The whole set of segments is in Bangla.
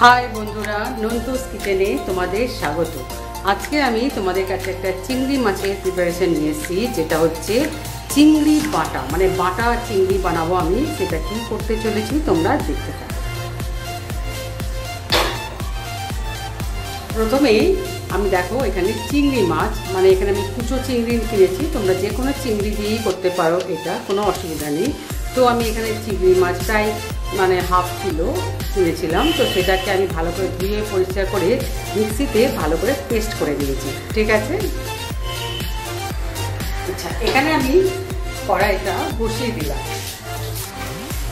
হাই বন্ধুরা, নন্টুস কিচেনে তোমাদের স্বাগত। আজকে আমি তোমাদের কাছে একটা চিংড়ি মাছের প্রিপারেশন নিয়ে এসেছি, যেটা হচ্ছে চিংড়ি বাটা, মানে বাটা চিংড়ি বানাবো আমি। সেটা কি করতে চলেছি তোমরা দেখতে থাকো। প্রথমেই আমি দেখো এখানে চিংড়ি মাছ, মানে এখানে আমি কুচো চিংড়ি কিনেছি, তোমরা যে কোনো চিংড়ি দিয়েই করতে পারো, এটা কোনো অসুবিধা নেই। তো আমি এখানে চিংড়ি মাছ প্রায় মানে হাফ কিলো কিনেছিলাম। তো সেটাকে আমি ভালো করে ধুয়ে পরিষ্কার করে মিক্সিতে ভালো করে পেস্ট করে দিয়েছি, ঠিক আছে। আচ্ছা, এখানে আমি কড়াইটা বসিয়ে দিলাম।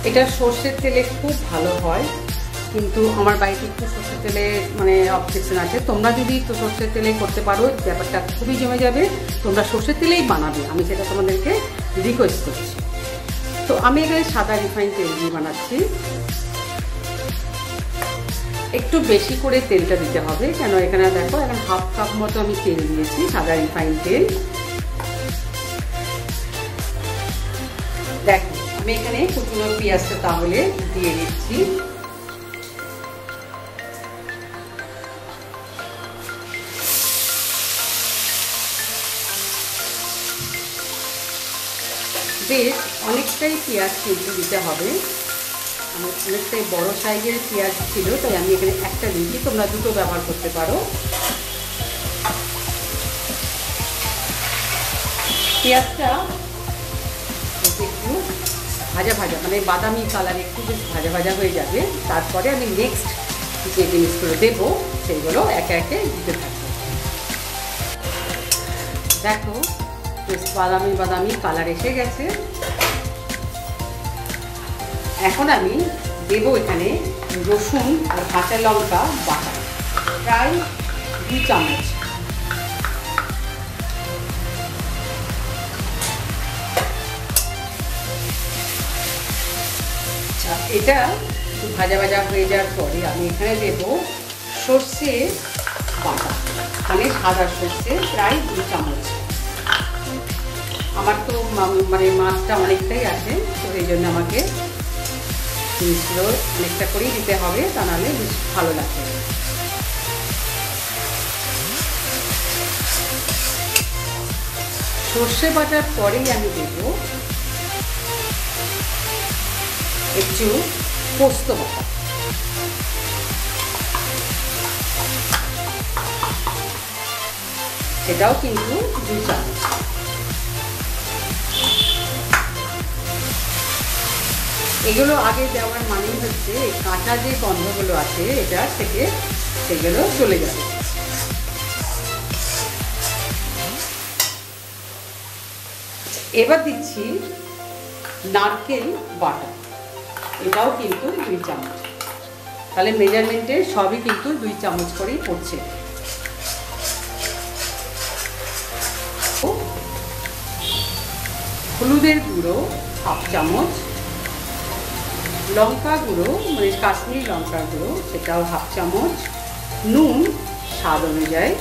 এটা সর্ষের তেলে খুব ভালো হয়, কিন্তু আমার বাড়িতে একটু সর্ষের তেলে মানে অবজেকশন আছে। তোমরা যদি একটু সর্ষের তেলে করতে পারো, ব্যাপারটা খুবই জমে যাবে। তোমরা সর্ষের তেলেই বানাবে, আমি সেটা তোমাদেরকে রিকোয়েস্ট করছি। তো আমি এখানে সাদা রিফাইন তেল দিয়ে বানাচ্ছি। একটু বেশি করে তেলটা দিতে হবে, কেন এখানে দেখো এখন হাফ কাপ মতো আমি তেল দিয়েছি, সাদা রিফাইন তেল। দেখো আমি এখানে কুচনো পেঁয়াজটা তাহলে দিয়ে দিচ্ছি। বেশ অনেকটাই পেঁয়াজ কিন্তু দিতে হবে, আমার অনেকটাই বড় সাইজের পেঁয়াজ ছিল, তাই আমি এখানে একটা দিয়েছি, তোমরা দুটো ব্যবহার করতে পারো। পেঁয়াজটা একটু ভাজা ভাজা মানে বাদামি কালার, একটু বেশ ভাজা ভাজা হয়ে যাবে। তারপরে আমি নেক্সট যে জিনিসগুলো দেবো সেইগুলো একে একে দিতে থাকবো। দেখো বেশ বাদামি বাদামি কালার এসে গেছে। এখন আমি দেবো এখানে রসুন আর কাঁচা লঙ্কা বাটা, প্রায় 2 চামচ। আচ্ছা, এটা একটু ভাজা ভাজা হয়ে যাওয়ার পরে আমি এখানে দেবো সর্ষে বাটা, মানে সাদা সর্ষে প্রায় 2 চামচ। আমার তো মানে মাছটা অনেকটাই আছে, তো এই জন্য আমাকে জিনিসগুলো অনেকটা করেই দিতে হবে, তা নাহলে বেশ ভালো লাগবে। সর্ষে বাটার পরেই আমি দেব একটু পোস্ত বাটা। সেটাও কিন্তু 2 চামচ। এগুলো আগে দেওয়ার মানে হচ্ছে কাঁচা যে গন্ধগুলো আছে এটা থেকে সেগুলো চলে যাবে। এবার দিচ্ছি নারকেল বাটা, এটাও কিন্তু 2 চামচ। তাহলে মেজারমেন্টে সবই কিন্তু 2 চামচ করেই পড়ছে। হলুদের গুঁড়ো হাফ চামচ, লঙ্কা গুঁড়ো মানে কাশ্মীরি লঙ্কার গুঁড়ো সেটাও হাফ চামচ, নুন স্বাদ অনুযায়ী।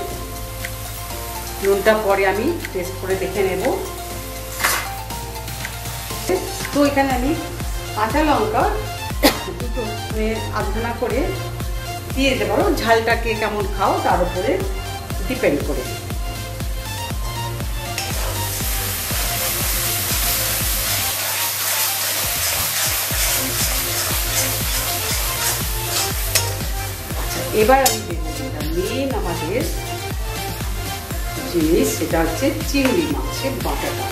নুনটা পরে আমি টেস্ট করে দেখে নেব। তো এখানে আমি কাঁচা লঙ্কা দুটো মানে আধখানা করে দিয়ে দিতে পারো, ঝালটাকে কেমন খাও তার উপরে ডিপেন্ড করে। এবার আমি দেখবো যেটা মেন আমাদের জিনিস, সেটা হচ্ছে চিংড়ি মাছের বাটাটা।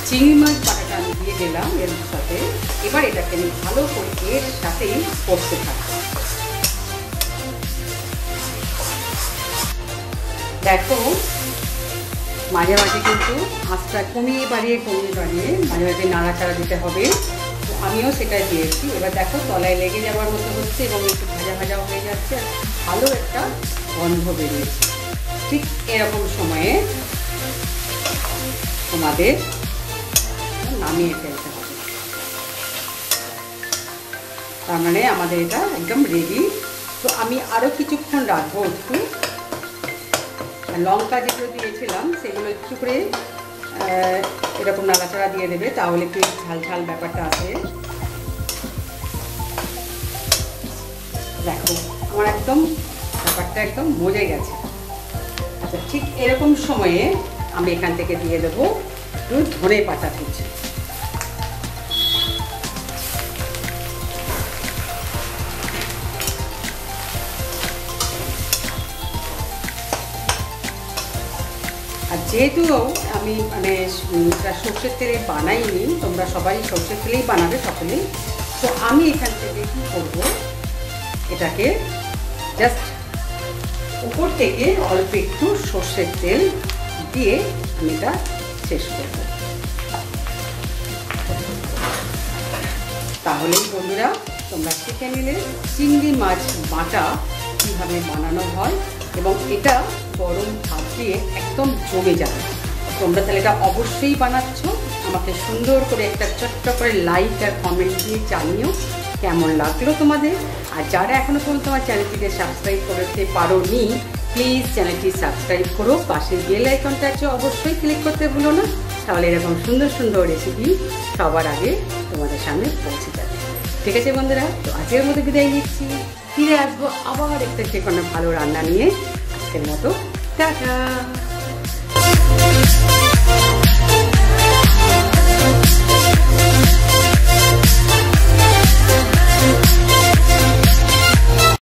চিংড়ি মাছ বাটাটা আমি দিয়ে দিলাম এর সাথে। এবার এটাকে আমি ভালো করে এর সাথেই কষতে থাকবো। দেখো মাঝে মাঝে কিন্তু আঁচটা কমিয়ে বাড়িয়ে মাঝে মাঝে নাড়াচাড়া দিতে হবে। তো আমিও সেটা দিয়েছি। এবার দেখো তলায় লেগে যাওয়ার মতো হচ্ছে এবং একটু ভাজা ভাজা হয়ে যাচ্ছে, ভালো একটা গন্ধ বেরিয়েছে। ঠিক এরকম সময়ে তোমাদের নামিয়ে ফেলতে হবে। তার মানে আমাদের এটা একদম রেডি। তো আমি আরও কিছুক্ষণ রাখবো একটু। লঙ্কা যেগুলো দিয়েছিলাম সেগুলো একটু করে এরকম নাড়াচাড়া দিয়ে দেবে, তাহলে কি ঝাল ঝাল ব্যাপারটা আছে। দেখো আমার একদম ব্যাপারটা একদম মজে গেছে। আচ্ছা, ঠিক এরকম সময়ে আমি এখান থেকে দিয়ে দেবো একটু ধনে পাতা কুচি। আর যেহেতু আমি মানে সর্ষের তেলে বানাইনি, তোমরা সবাই সর্ষের তেলেই বানাবে সকলেই, তো আমি এখান থেকে কী করবো, এটাকে জাস্ট উপর থেকে অল্প একটু সর্ষের তেল দিয়ে আমি এটা শেষ করব। তাহলেই বন্ধুরা তোমরা শিখে নিলে চিংড়ি মাছ বাটা কীভাবে বানানো হয়, এবং এটা গরম ভাত দিয়ে একদম জমে যাবে। তোমরা তাহলে এটা অবশ্যই বানাচ্ছ, আমাকে সুন্দর করে একটা ছোট্ট করে লাইক আর কমেন্ট দিয়ে জানিও কেমন লাগলো তোমাদের। আর যারা এখনও পর্যন্ত আমার চ্যানেলটিকে সাবস্ক্রাইব করতে পারোনি, প্লিজ চ্যানেলটি সাবস্ক্রাইব করো, পাশে বেল আইকনটা আছে অবশ্যই ক্লিক করতে ভুলো না, তাহলে এরকম সুন্দর সুন্দর রেসিপি সবার আগে তোমাদের সামনে পৌঁছে যাবে। ঠিক আছে বন্ধুরা, তো আজকের মতো বিদায় নিচ্ছি, ফিরে আসবো আবার একটা যে কোনো ভালো রান্না নিয়ে। আজকের মতো টাটা।